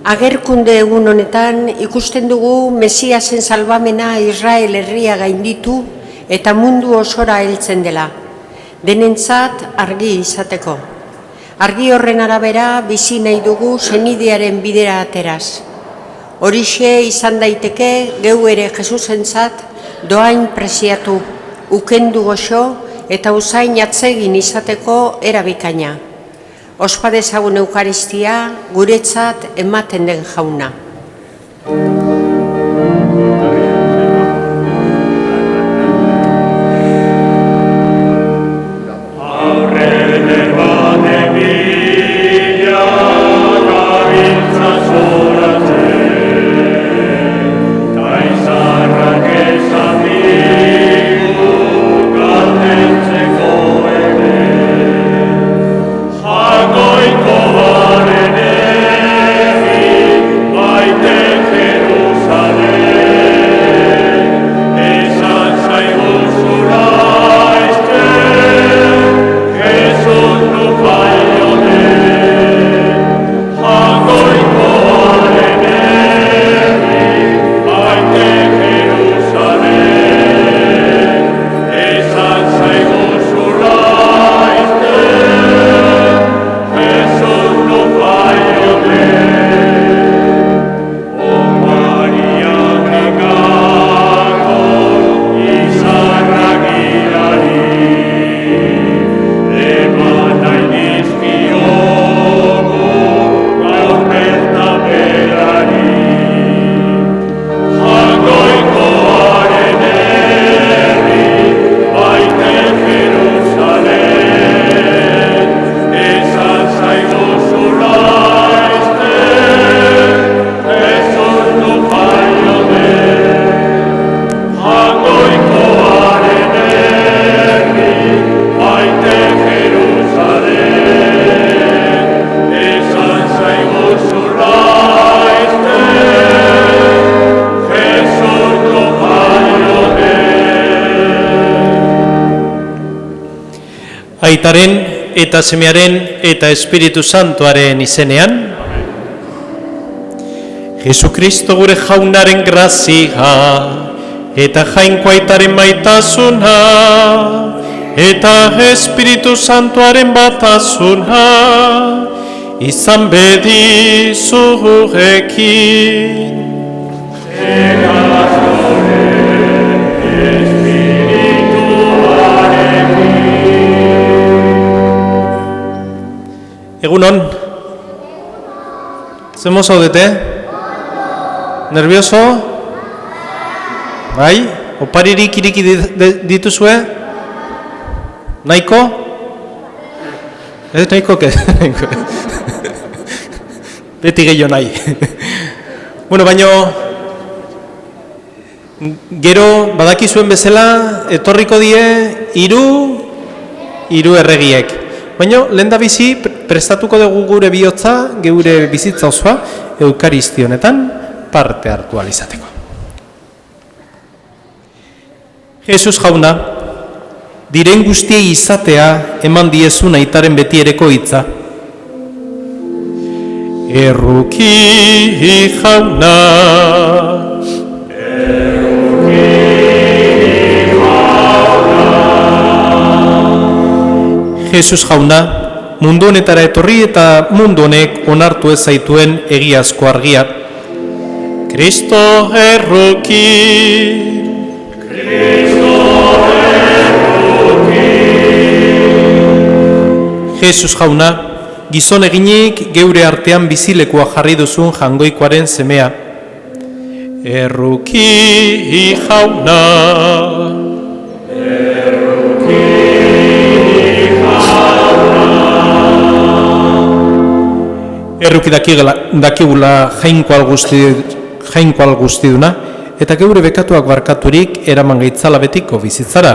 Agerkunde egun honetan ikusten dugu Mesiasen salbamena Israel herria gainditu eta mundu osora heltzen dela, denentzat argi izateko. Argi horren arabera bizi nahi dugu senidearen bidera ateraz. Horixe izan daiteke geu ere Jesusentzat doain preziatu, ukendu goxo eta usain atsegin izateko erabikaina. Ospa dezagun Eukaristia guretzat ematen den jauna. Aitaren eta Semearen eta Espiritu Santuaren izenean. Jesukristo gure jaunaren grazia eta jainko Aitaren maitasuna eta Espiritu Santuaren batasuna izan bedi zuekin. Egunon, zemo zaudete? Nervioso? Bai? Oparirik iriki dituzue? Nahiko? Ez nahiko, que? Beti gehiago nahi. Bueno, baino, gero badakizuen bezala, etorriko die hiru erregiek. Baina, lehen da bizi, prestatuko dugu gure bihotza, geure bizitza osoa, Eukaristi honetan parte hartu ahal izateko. Jesus jauna, diren guztiei izatea eman diezun Aitaren betiereko hitza. Erruki jauna, Jesus jauna, mundu honetara etorri eta mundu honek onartu ez zaituen egiazko argia. Kristo erruki, Jesus jauna, gizon eginik geure artean bizilekua jarri duzun jangoikoaren semea. Erruki jauna, erruki dakigula jainkoal guztiduna, eta geure bekatuak barkaturik eraman gaitzala betiko bizitzara.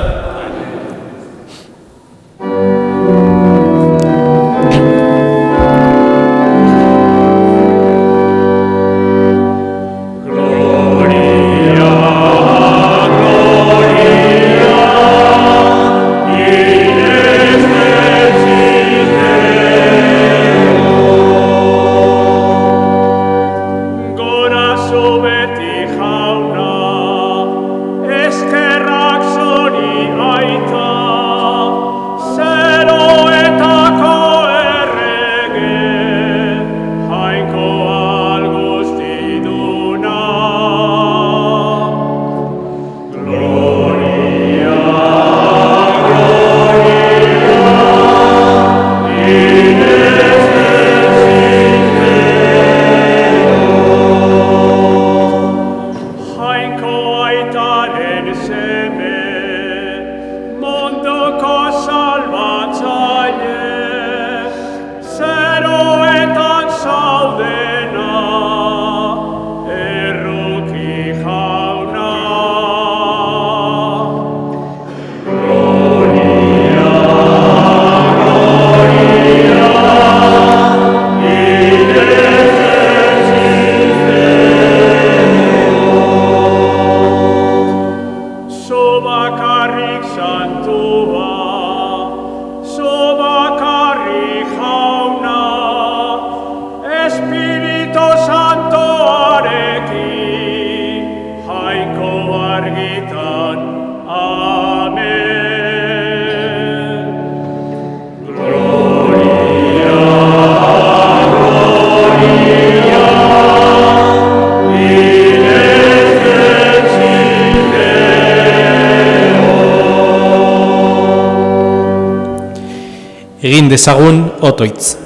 Egin dezagun otoitz.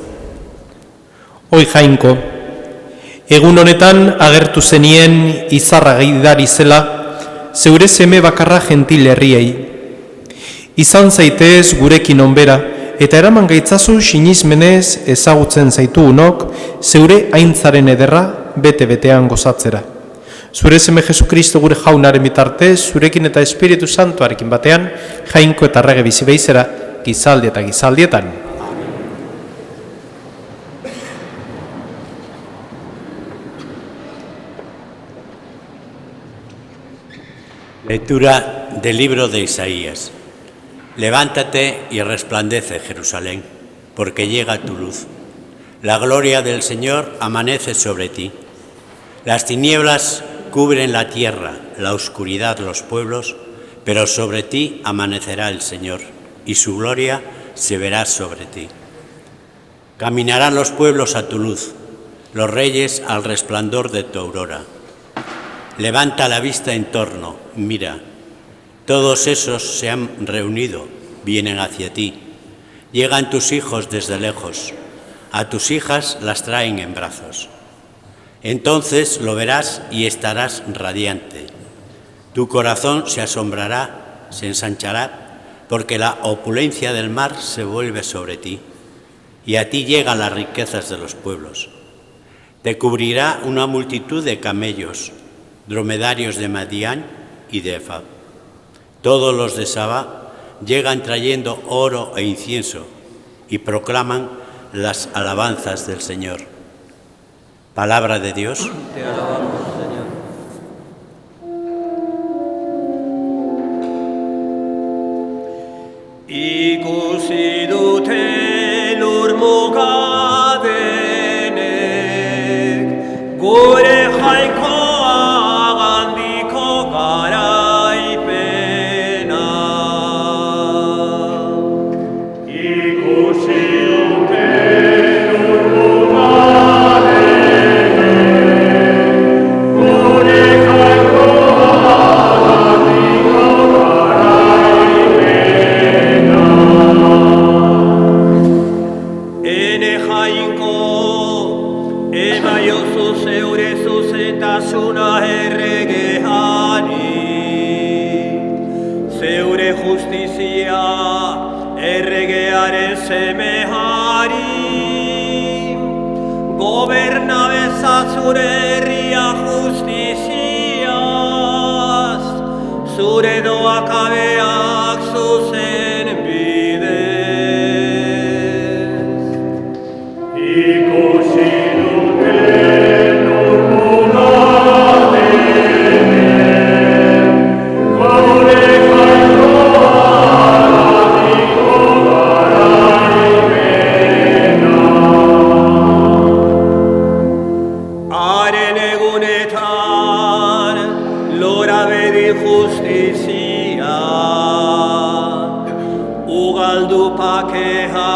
Oi Jainko, egun honetan agertu zenien izarra gaidari zela, zeure seme bakarra gentil herriei. Izan zaitez gurekin onbera, eta eraman gaitzazu sinizmenez ezagutzen zaitu unok, zeure aintzaren ederra bete-betean gozatzera. Zure seme Jesukristo gure jaunaren bitartez, zurekin eta Espiritu Santuarekin batean, Jainko eta Errege bizi beizera, gizaldi eta gizaldietan. Lectura del libro de Isaías. Levántate y resplandece, Jerusalén, porque llega tu luz. La gloria del Señor amanece sobre ti. Las tinieblas cubren la tierra, la oscuridad los pueblos, pero sobre ti amanecerá el Señor, y su gloria se verá sobre ti. Caminarán los pueblos a tu luz, los reyes al resplandor de tu aurora. Levanta la vista en torno, mira, todos esos se han reunido, vienen hacia ti. Llegan tus hijos desde lejos, a tus hijas las traen en brazos. Entonces lo verás y estarás radiante. Tu corazón se asombrará, se ensanchará, porque la opulencia del mar se vuelve sobre ti, y a ti llegan las riquezas de los pueblos. Te cubrirá una multitud de camellos, dromedarios de Madián y de Efab. Todos los de Sabá llegan trayendo oro e incienso y proclaman las alabanzas del Señor. Palabra de Dios. Te alabamos, Señor. Ikusi dute lur mugadenek, gure jainkoa gandiko garaipena. Ikusi dute lur mugadenek, gure jainkoa gandiko garaipena. Ene jainko, ema jozu zeure zuzentasuna erregeari, zeure justizia erregearen semehari, goberna beza zure herria justiziaz, zure doakabeak zuzen bidez. Ikusi dute lur mugadenek, gure jainkoa gandiko garaipena. Haren egunetan lora bedi justizia, ugaldu pakea,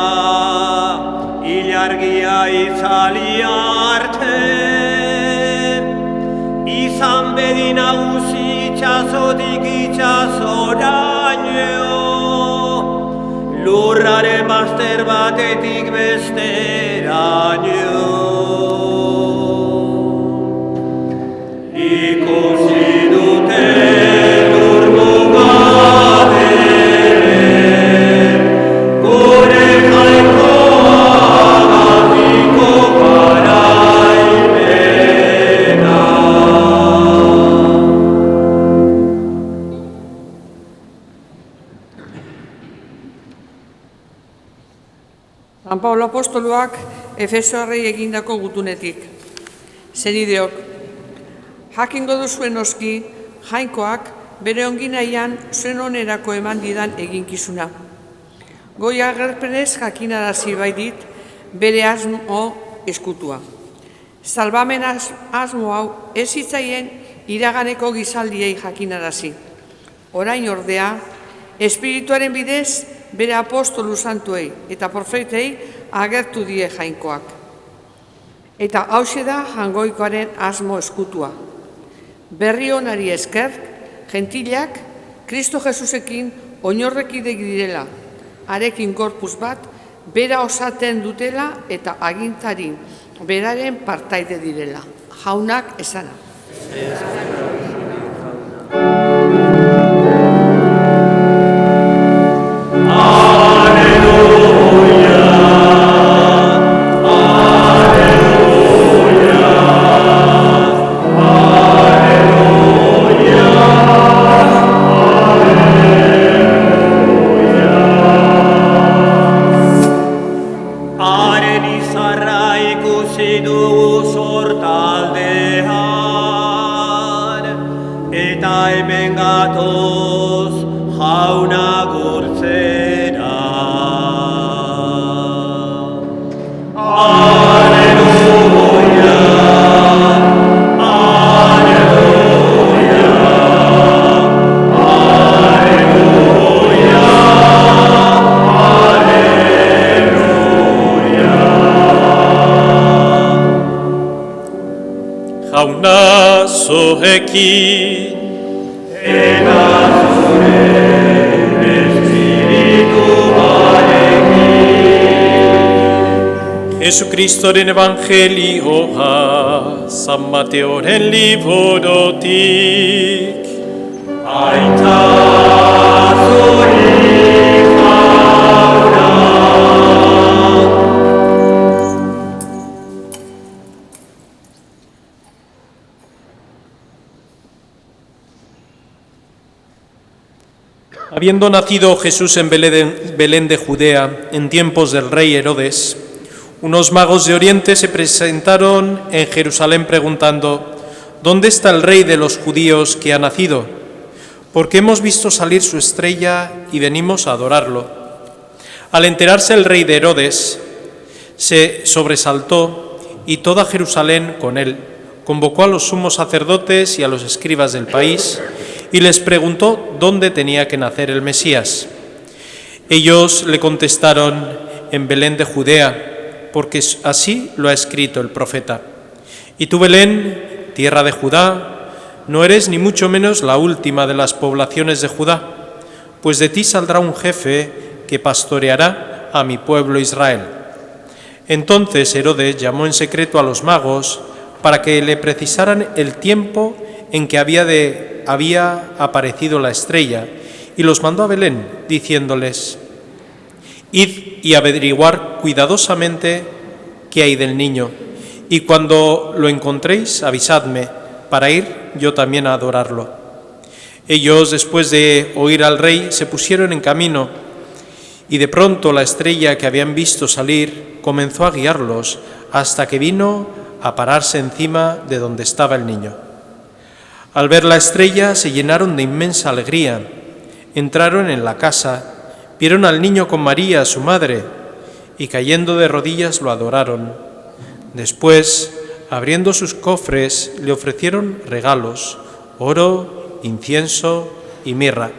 ilargia itzali arte, izan bedi nagusi itxasotik itxasoraino, lurraren bazter batetik besteraino. Ikusi dute lur mugadenek, gure jainkoa gandiko garaipena. San Paulo apostoluak Efesoarrei egindako gutunetik. Senideok, jakingo duzuen noski, jainkoak bere onginaian zuen onerako eman didan eginkizuna. Goi agerpenez jakinarazi baitit bere asmo eskutua. Salbamen asmo hau ez zitzaien iraganeko gizaldiei jakinarazi. Orain ordea, espirituaren bidez bere apostolu santuei eta profetei agertu die jainkoak. Eta hauxe da jangoikoaren asmo eskutua. Berri onari esker, gentilak, Kristo Jesusekin oinorrekide direla, harekin korpus bat bera osaten dutela eta agintari beraren partaide direla. Jaunak esana. Jauna zohekin eta zure espirituarekin. Jesucristoren evangelioa San Mateoren liborotik. Aita zuri jauna. Habiendo nacido Jesús en Belén de Judea, en tiempos del rey Herodes, unos magos de Oriente se presentaron en Jerusalén preguntando: ¿dónde está el rey de los judíos que ha nacido? Porque hemos visto salir su estrella y venimos a adorarlo. Al enterarse el rey de Herodes, se sobresaltó y toda Jerusalén con él. Convocó a los sumos sacerdotes y a los escribas del país y les preguntó dónde tenía que nacer el Mesías. Ellos le contestaron: en Belén de Judea, porque así lo ha escrito el profeta. Y tú, Belén, tierra de Judá, no eres ni mucho menos la última de las poblaciones de Judá, pues de ti saldrá un jefe que pastoreará a mi pueblo Israel. Entonces Herodes llamó en secreto a los magos para que le precisaran el tiempo en que había aparecido la estrella, y los mandó a Belén, diciéndoles: id y averiguar cuidadosamente qué hay del niño, y cuando lo encontréis, avisadme, para ir yo también a adorarlo. Ellos, después de oír al rey, se pusieron en camino, y de pronto la estrella que habían visto salir comenzó a guiarlos hasta que vino a pararse encima de donde estaba el niño. Al ver la estrella se llenaron de inmensa alegría. Entraron en la casa, vieron al niño con María, su madre, y cayendo de rodillas lo adoraron. Después, abriendo sus cofres, le ofrecieron regalos: oro, incienso y mirra.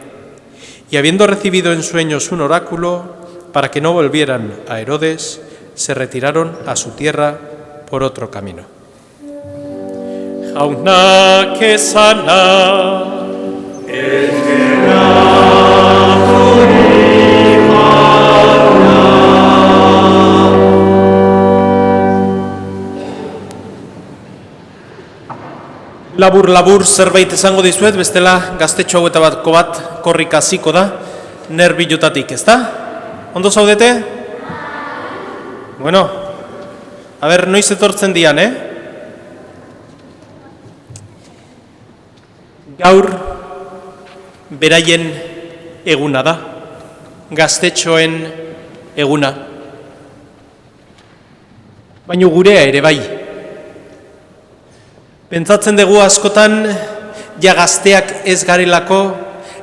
Y habiendo recibido en sueños un oráculo, para que no volvieran a Herodes, se retiraron a su tierra por otro camino. Jauna kesana Labur zerbait esango dizuet, bestela gaztetxo hauetako bat korrika hasiko da, nerbilutatik, ezta? Ondo zaudete? Bueno, a ber, noiz etortzen dian, Gaur, beraien eguna da, gaztetxoen eguna. Baina gurea ere bai. Pentsatzen dugu askotan, ja gazteak ez garelako,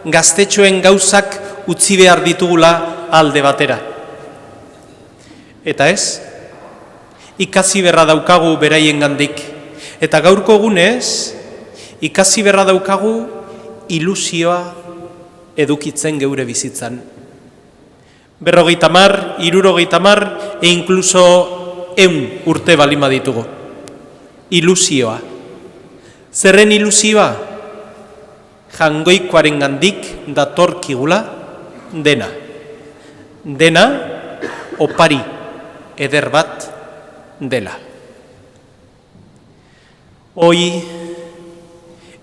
gaztetxoen gauzak utzi behar ditugula alde batera. Eta ez, ikasi berra daukagu beraien gandik. Eta gaurko egunez, ikasi berra daukagu ilusioa edukitzen geure bizitzan. 50, 60 e incluso 100 urte balima ditugu. Ilusioa. Zerren ilusioa? Jangoikoaren gandik datorkigula dena. Dena, opari eder bat dela. Hoy,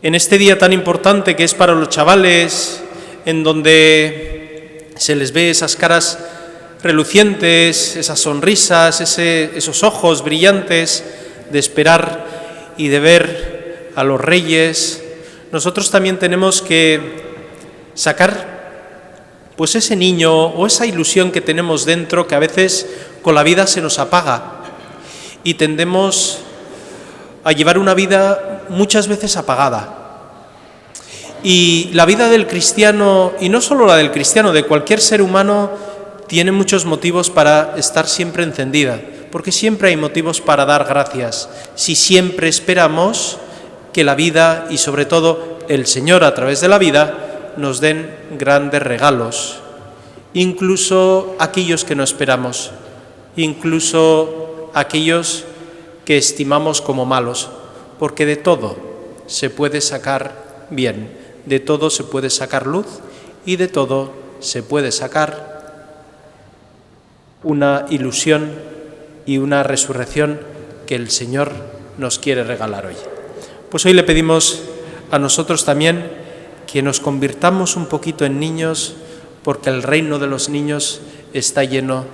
en este día tan importante que es para los chavales, en donde se les ve esas caras relucientes, esas sonrisas, esos ojos brillantes de esperar y de ver a los reyes, nosotros también tenemos que sacar pues ese niño o esa ilusión que tenemos dentro, que a veces con la vida se nos apaga y tendemos a llevar una vida muchas veces apagada. Y la vida del cristiano, y no solo la del cristiano, de cualquier ser humano, tiene muchos motivos para estar siempre encendida, porque siempre hay motivos para dar gracias, si siempre esperamos que la vida y sobre todo el Señor a través de la vida nos den grandes regalos, incluso aquellos que no esperamos, incluso aquellos que estimamos como malos, porque de todo se puede sacar bien, de todo se puede sacar luz y de todo se puede sacar una ilusión y una resurrección que el Señor nos quiere regalar hoy. Pues hoy le pedimos a nosotros también que nos convirtamos un poquito en niños, porque el reino de los niños está lleno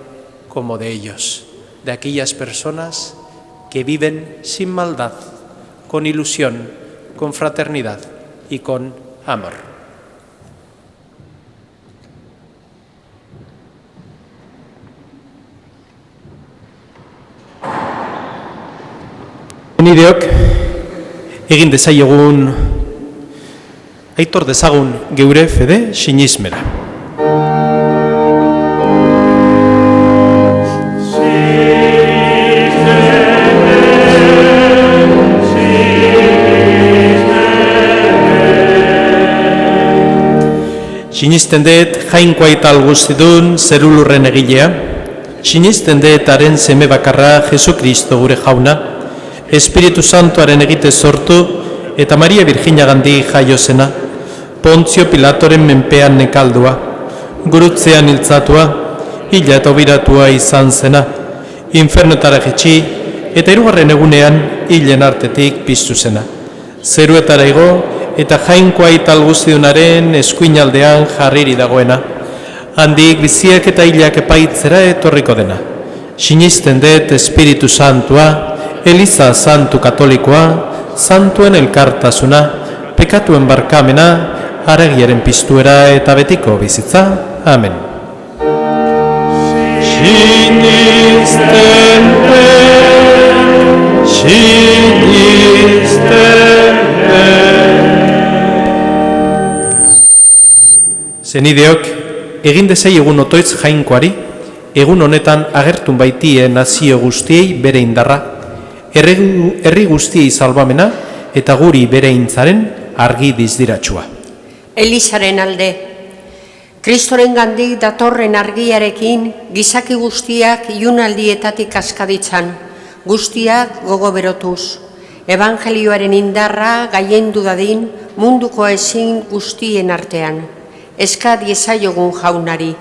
como de ellos, de aquellas personas que viven sin maldad, con ilusión, con fraternidad y con amor. Nideok, egin dezaiegun, aitor dezagun geure fede sinismera. Sinisten dut jainkoa eta guztidun zerulurren egilea, sinisten dut haren seme bakarra Jesukristo gure jauna, Espiritu Santuaren egite sortu eta Maria Virginagandik jaio zena, Pontzio Pilatoren menpean nekaldua, gurutzean hiltzatua, hila eta obiratua izan zena, infernetara jetxi eta hirugarren egunean hilen artetik piztu zena. Zeruetara igo eta jainkoa eta guztidunaren eskuinaldean jarriri dagoena, handik biziak eta hilak epaitzera etorriko dena. Sinisten dut Espiritu Santua, Eliza Santu Katolikoa, Santuen elkartasuna, pekatuen barkamena, haragiaren piztuera eta betiko bizitza. Amen. Sinisten dut, sinisten Zenideok, egin dezei egun otoitz jainkoari, egun honetan agertun baitie nazio guztiei bere indarra, herri guztiei salbamena eta guri bere intzaren argi dizdiratsua. Elizaren alde, Kristoren gandik datorren argiarekin gizaki guztiak ilunaldietatik askaditzan, guztiak gogo berotuz. Evangelioaren indarra gaiendu dadin munduko ezin guztien artean. Eska diezaiogun jaunari.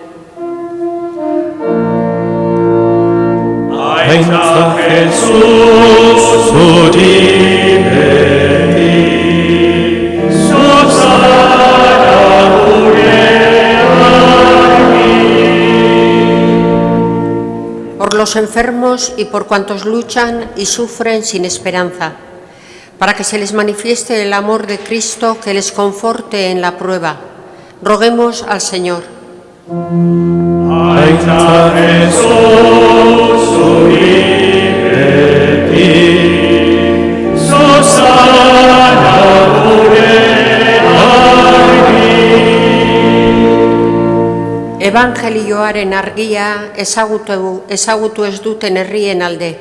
Aita Jesus zuri beti, zuzara gure argi. Por los enfermos y por cuantos luchan y sufren sin esperanza, para que se les manifieste el amor de Cristo que les conforte en la prueba. Roguemos al Señor. Aita Jesus zuri beti, zuzara gure argi. Evangelioaren argia ezagutu ez duten herrien alde.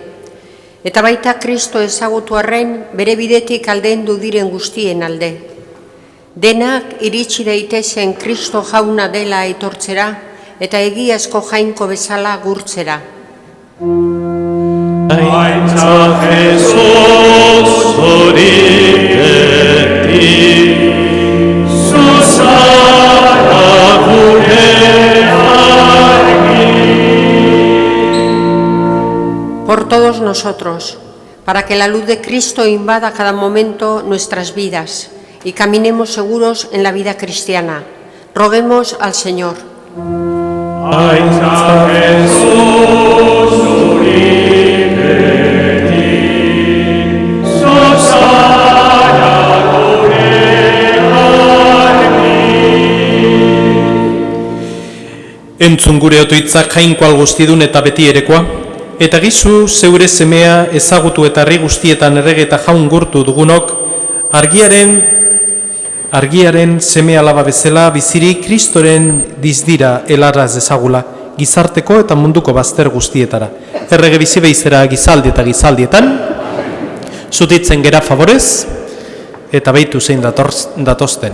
Eta baita Kristo ezagutu arren bere bidetik aldendu diren guztien alde. Denak iritsi daitezen Kristo jauna dela aitortzera eta egiazko jainko bezala gurtzera. Aita Jesus zuri beti, zuzara gure argi. nosotros, para que la luz de Cristo invada cada momento nuestras vidas y caminemos seguros en la vida cristiana. Roguemos al Señor. Aita Jesús, uripeti, sosaya Entzun gure otoitzak jainkoal guztidun eta beti erekoa, eta gizu zeure semea ezagutu eta herri guztietan errege eta jaun gurtu dugunok, argiaren seme alaba bezala bizirik Kristoren dizdira helaraz ezagula, gizarteko eta munduko bazter guztietara. Errege bizi beizera gizaldi eta gizaldietan, zutitzen gera favorez, eta behitu zein datozten.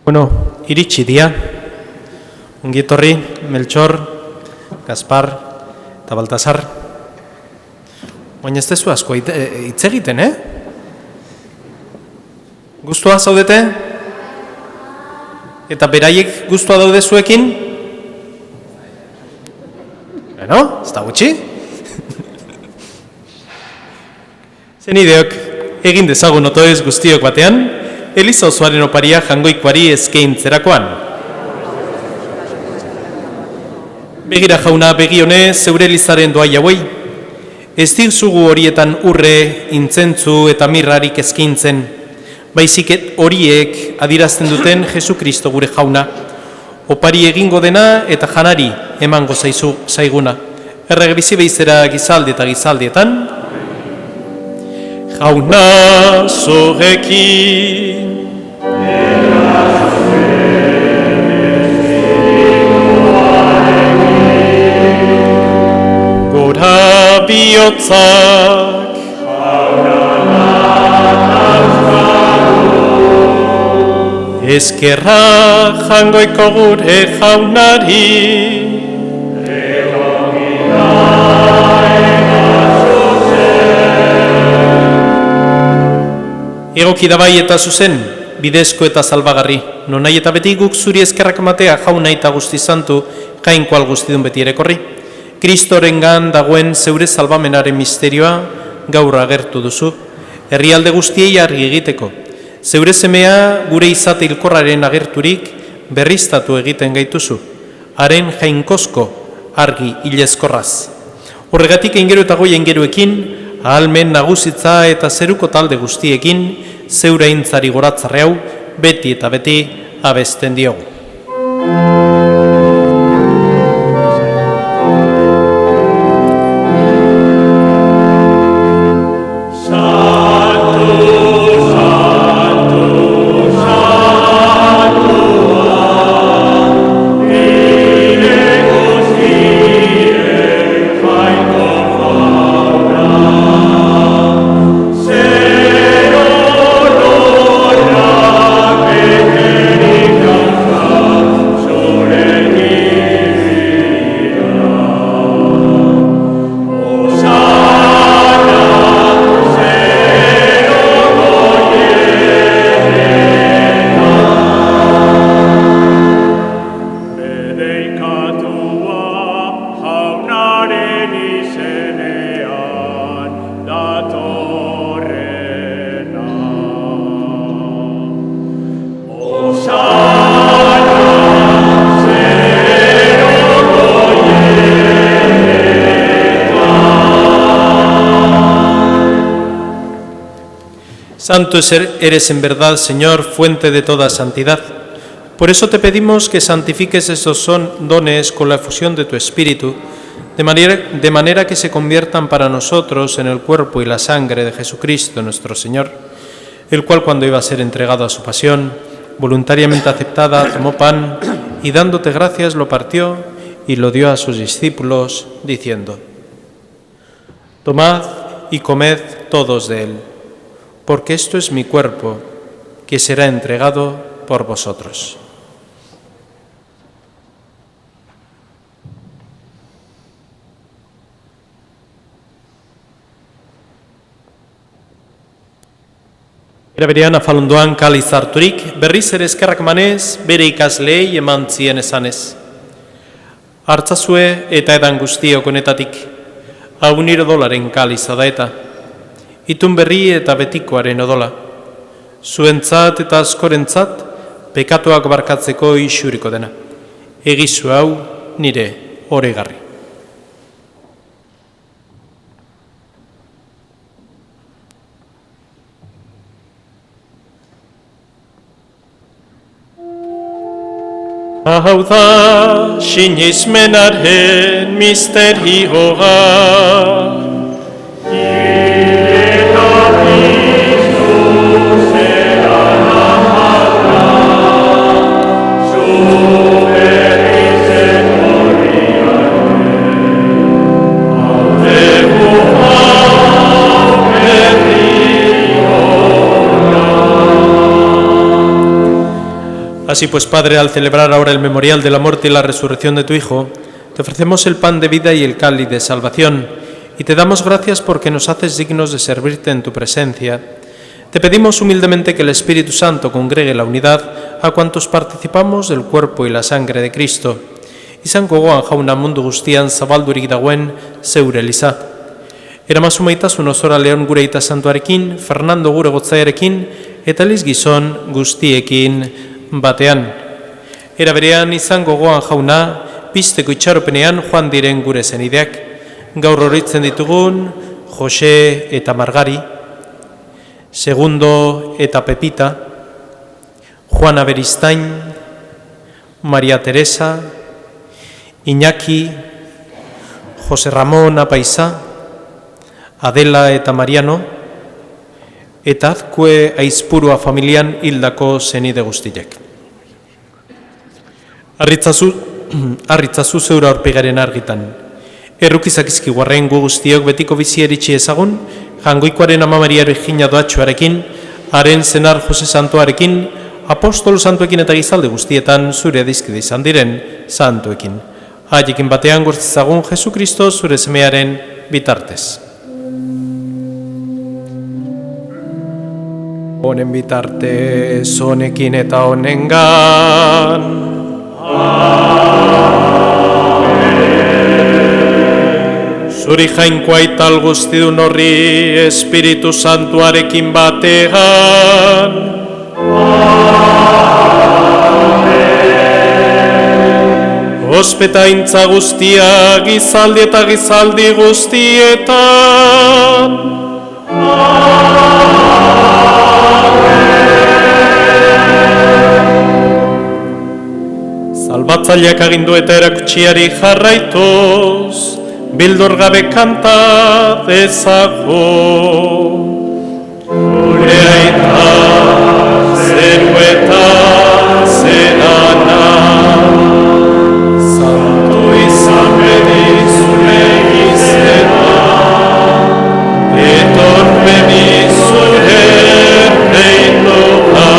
Bueno, iritsi dia, ongi etorri, Melchor, Gaspar eta Baltasar. Baina ez dezu asko hitz egiten, Gustua zaudete? Eta beraiek gustua daude zuekin? Bueno, ez da gutxi? Zen ideok, egin dezagun otoez guztiok batean, Eliza osoaren oparia jangoikoari eskaintzerakoan. Begira jauna, begione, zeure elizaren doai hauei. Ez dizugu horietan urre, intzentzu eta mirrarik eskaintzen, baizik horiek adirazten duten Jesukristo gure jauna. Opari egingo dena eta janari emango zaiguna. Errege bizi behizera gizaldi eta gizaldietan. Jauna zurekin. Gora bihotzak. Ezkerra jangoiko gure jaunari. Egoki da bai eta zuzen, bidezko eta salbagarri. Nonai eta beti guk zuri eskerrak matea jauna eta guzti santu, jainkoal guztidun beti erekorri. Kristorengan dagoen zeure salbamenaren misterioa gaur agertu duzu. Herrialde guztiei argi egiteko. Zeure semea gure izate hilkorraren agerturik berriztatu egiten gaituzu. Haren jainkozko argi hilezkorraz. Horregatik eingero eta goi eingeroekin, ahalmen nagusitza eta zeruko talde guztiekin, zeure aintzari goratzarre hau, beti eta beti abesten diogu. Santo eres en verdad, Señor, fuente de toda santidad. Por eso te pedimos que santifiques esos dones con la efusión de tu Espíritu, de manera que se conviertan para nosotros en el cuerpo y la sangre de Jesucristo nuestro Señor, el cual cuando iba a ser entregado a su pasión, voluntariamente aceptada, tomó pan y dándote gracias lo partió y lo dio a sus discípulos, diciendo: Tomad y comed todos de él, porque esto es mi cuerpo, que será entregado por vosotros. Era berean afalondoan kaliz harturik, berriz ere eskerrak manez, bere ikasleei eman zien esanez. Hartzazue eta edan guztiok honetatik, hau nire odolaren kaliza da eta, itun berri eta betikoaren odola. Zuentzat eta askorentzat, pekatuak barkatzeko isuriko dena. Egizu hau nire oregarri. Hau da sinismenaren misterioa. Así pues, Padre, al celebrar ahora el memorial de la muerte y la resurrección de tu Hijo, te ofrecemos el pan de vida y el cáliz de salvación, y te damos gracias porque nos haces dignos de servirte en tu presencia. Te pedimos humildemente que el Espíritu Santo congregue la unidad a cuantos participamos del cuerpo y la sangre de Cristo. Izan gogoan jauna mundu guztian zabaldurik dagoen zeure eliza. Eramazu maitasun osora Leon gure aita santuarekin, Fernando gure gotzaiarekin, eta Liz gizon guztiekin batean. Era berean izan gogoan jauna, pizteko itxaropenean joan diren gure zenideak, gaur horitzen ditugun Jose eta Margari, Segundo eta Pepita, Juana Beristain, Maria Teresa, Iñaki, Jose Ramón Apaiza, Adela eta Mariano, eta Azkue Aizpurua familian hildako zenide guztiek. Arritzazu zeura aurpegaren argitan. Errukizak izkiguarren gu guztiok betiko bizi eritxi ezagun, Jangoikoaren Ama Maria Regina doatxoarekin, haren zenar Jose Santuarekin, apostolo santuekin eta gizalde guztietan zure adizkide izan diren santuekin. Haiekin batean gortzizagun Jesu Kristo zure semearen bitartez. Honen bitartez, honekin eta honengan. Zuri jainkoa ital guztidun horri Espiritu Santuarekin bategan. Ospetaintza guztia gizaldi eta gizaldi guztietan. Salbatzaileak agindu eta erakutsiari jarraituz, bildor gabe kanta dezagun. Gure aita, zeru eta zerana, santu izan bedi zure izena, etor bedi zure reinoa,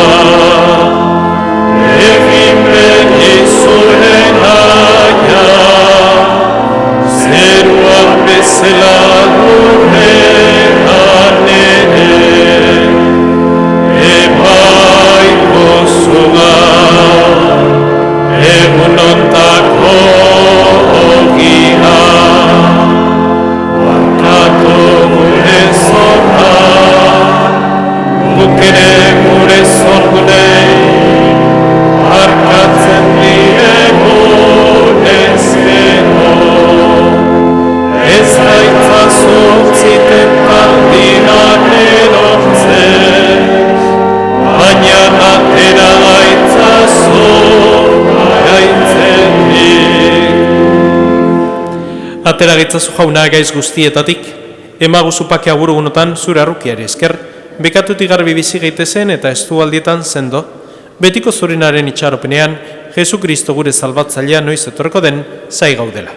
egin bedi zure naia, zeruan bezala gurean ere, ebaiko zuga, egun ontako ogia, barkatu gure zorra, guk ere gure zorgunei, barkatzen diegun ezkero. Ez gaitzazu zitentan dinak erortzen, baina atera gaitzazu gaitzetik. Atera gaitzazu jauna gaiz guztietatik, emaguzu pake aburugunotan zure arrukiari esker, bekatutik garbi bizi gaitezen eta estu aldietan sendo, betiko zurinaren itxaropenean, Jesu Kristo gure salbatzailea noiz etorreko den zai gaudela.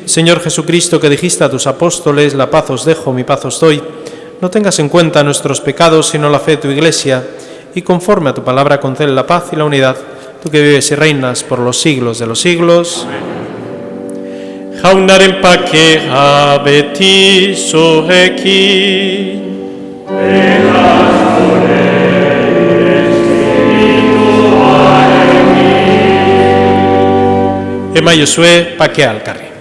Señor Jesucristo, que dijiste a tus apóstoles, la paz os dejo, mi paz os doy, no tengas en cuenta nuestros pecados, sino la fe de tu Iglesia, y conforme a tu palabra concede la paz y la unidad, tú que vives y reinas por los siglos de los siglos. Jaunaren pakea beti zuekin. Ema Josue pakea alkarri.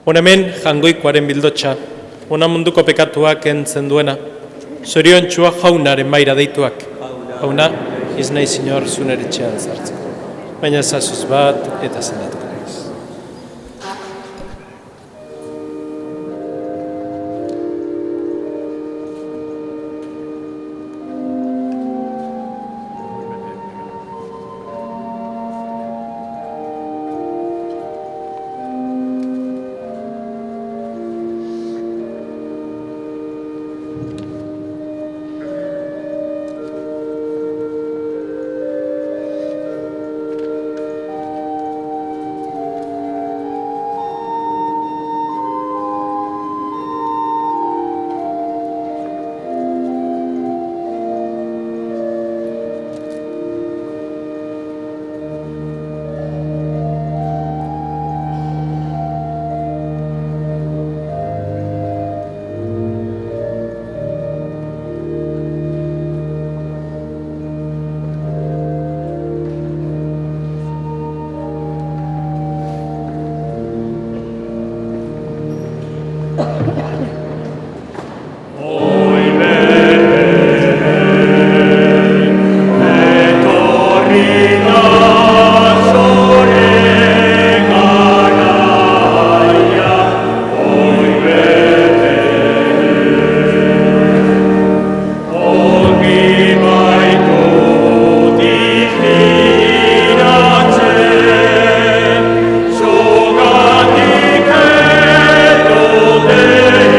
Hona hemen jangoikoaren bildotxa, hona munduko pekatuak entzen duena, zorion txua jaunaren maira deituak. Jauna, iz nahi Señor zuen eretxean zartzeko, baina ezazuz bat eta zenatuko. Day.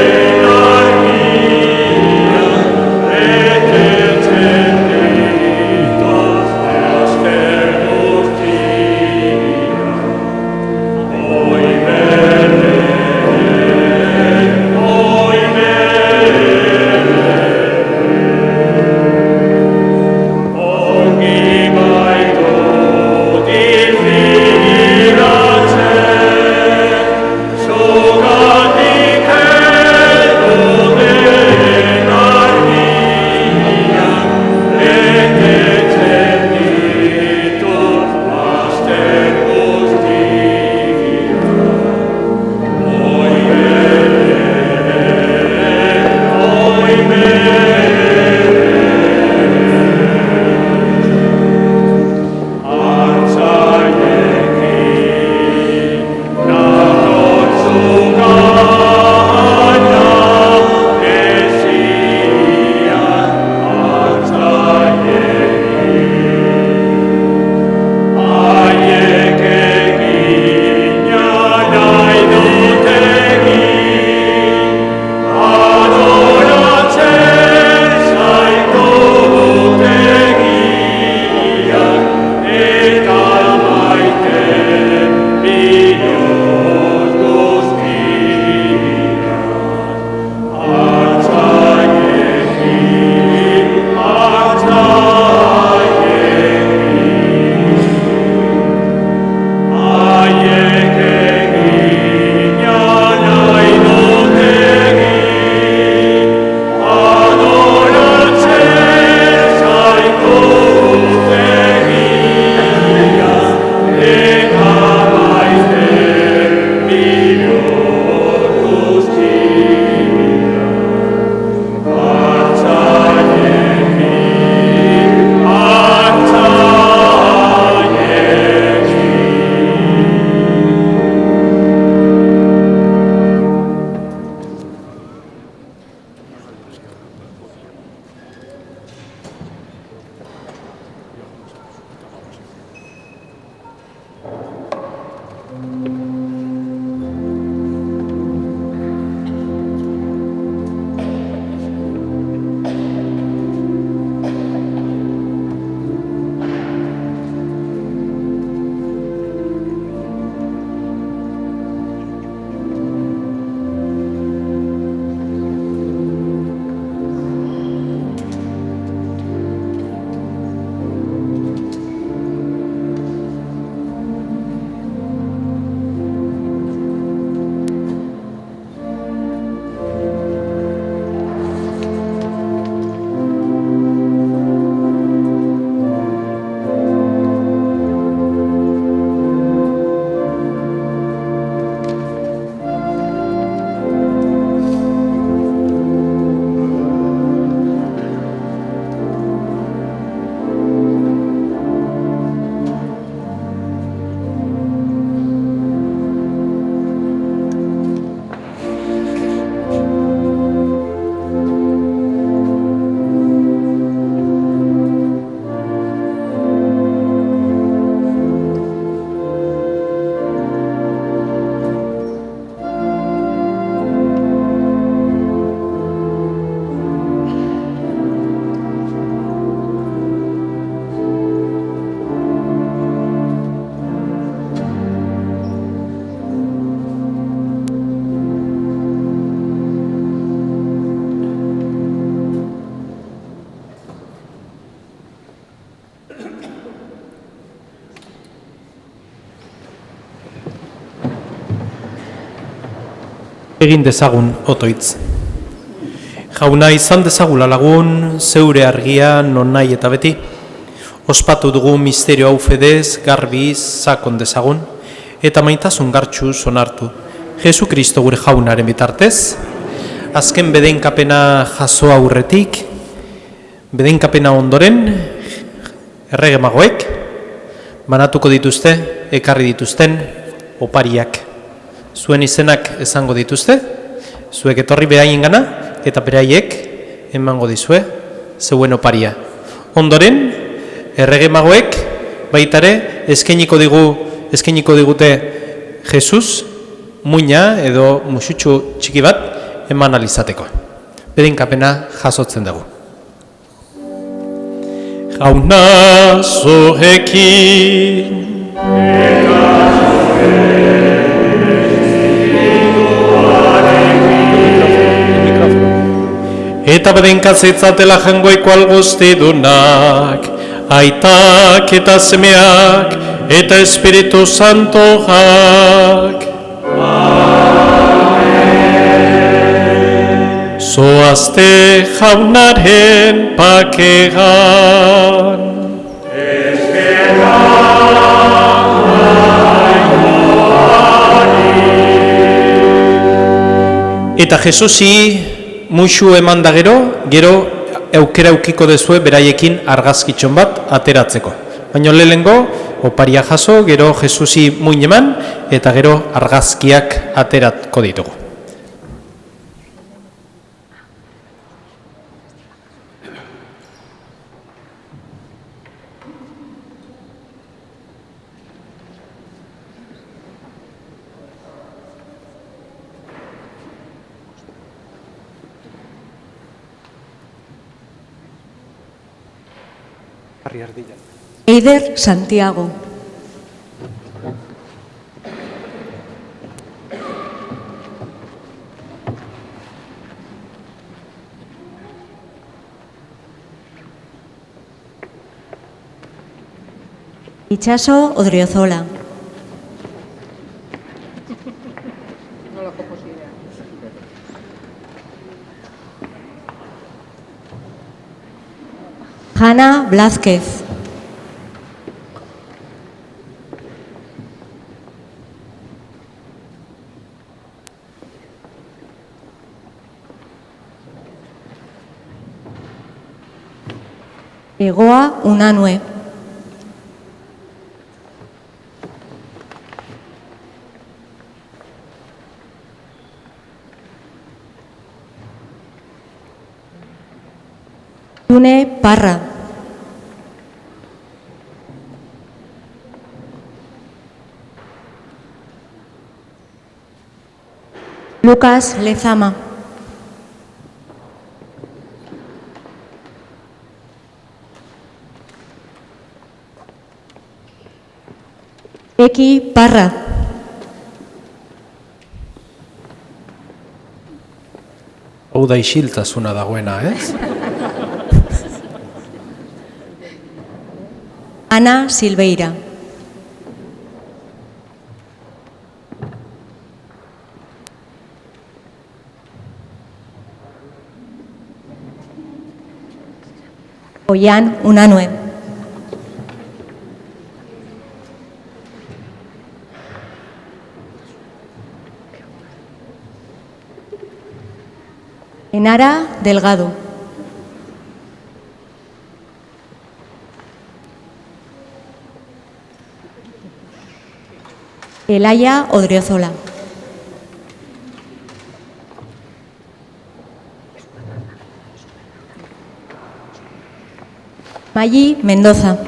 Egin dezagun otoitz. Jauna izan dezagula lagun, zeure argia non nahi eta beti. Ospatu dugu misterio hau fedez, garbiz, sakon dezagun, eta maitasun gartxuz onartu. Jesu Kristo gure jaunaren bitartez, azken bedeinkapena jaso aurretik, bedeinkapena ondoren, errege magoek, banatuko dituzte, ekarri dituzten, opariak. Zuen izenak esango dituzte, zuek etorri beraien gana, eta beraiek emango dizue, zeuen oparia. Ondoren, errege magoek, baitare, eskainiko digute Jesus, muina edo musutxu txiki bat, eman alizateko. Bedeinkapena jasotzen dugu. Jauna zoekin eta bedenkatzetzatela jangoiko algoztidunak, aitak eta semeak eta Espiritu Santoak. Zoazte jaunaren pakegan. Eta Jesusi musu eman da gero aukera eukiko dezue beraiekin argazkitxon bat ateratzeko. Baina lehengo oparia jaso, gero Jesusi muin eman eta gero argazkiak ateratko ditugu. Eider Santiago. Itxaso Odriozola. Hanna Blázquez. Egoa Unanue. June Parra. Lucas Lezama. Eki Parra. Hau da isiltasuna dagoena, ez? Ana Silveira. Oian Unanue. Enara Delgado. Elaya Odriozola. Mayi Mendoza.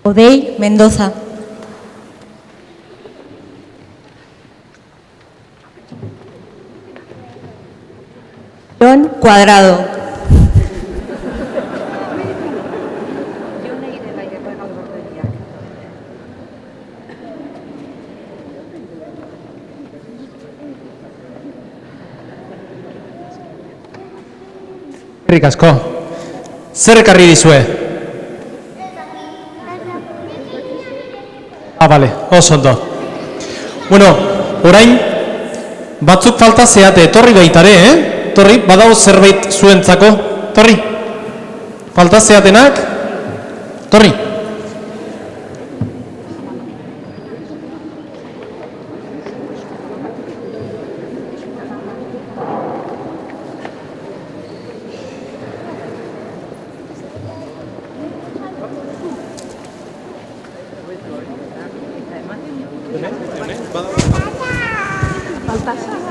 Odey Mendoza. John Cuadrado. Eskerrik asko. Zer ekarri dizue? Bale, oso ondo. Bueno, orain, batzuk falta zeate, etorri baitare, Etorri, badago zerbait zuentzako. Etorri. Falta zeatenak. Etorri. Falta.